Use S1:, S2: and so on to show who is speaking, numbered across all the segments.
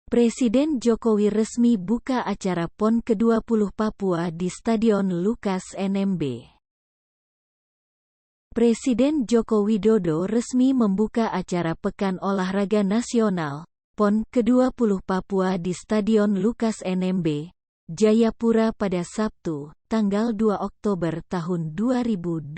S1: Presiden Jokowi resmi buka acara PON ke-20 Papua di Stadion Lukas NMB. Presiden Joko Widodo resmi membuka acara Pekan Olahraga Nasional, PON ke-20 Papua di Stadion Lukas NMB, Jayapura pada Sabtu, tanggal 2 Oktober tahun 2021.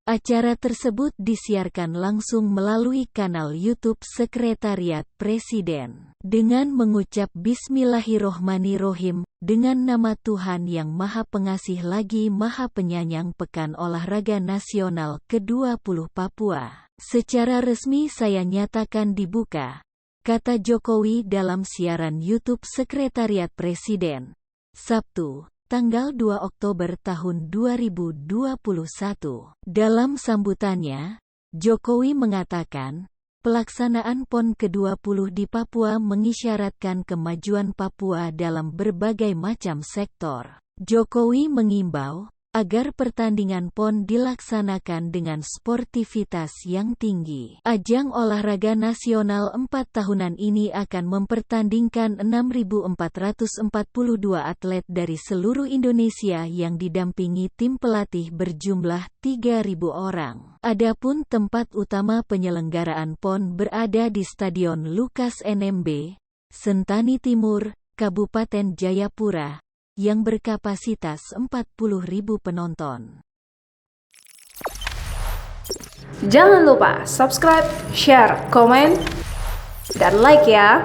S1: Acara tersebut disiarkan langsung melalui kanal YouTube Sekretariat Presiden. Dengan mengucap Bismillahirrohmanirrohim, dengan nama Tuhan yang Maha Pengasih lagi Maha Penyayang, Pekan Olahraga Nasional ke-20 Papua secara resmi saya nyatakan dibuka, kata Jokowi dalam siaran YouTube Sekretariat Presiden, Sabtu, tanggal 2 Oktober tahun 2021. Dalam sambutannya, Jokowi mengatakan, pelaksanaan PON ke-20 di Papua mengisyaratkan kemajuan Papua dalam berbagai macam sektor. Jokowi mengimbau agar pertandingan PON dilaksanakan dengan sportivitas yang tinggi. Ajang olahraga nasional 4 tahunan ini akan mempertandingkan 6.442 atlet dari seluruh Indonesia yang didampingi tim pelatih berjumlah 3.000 orang. Adapun tempat utama penyelenggaraan PON berada di Stadion Lukas NMB, Sentani Timur, Kabupaten Jayapura, yang berkapasitas 40.000 penonton.
S2: Jangan lupa subscribe, share, komen, dan like ya!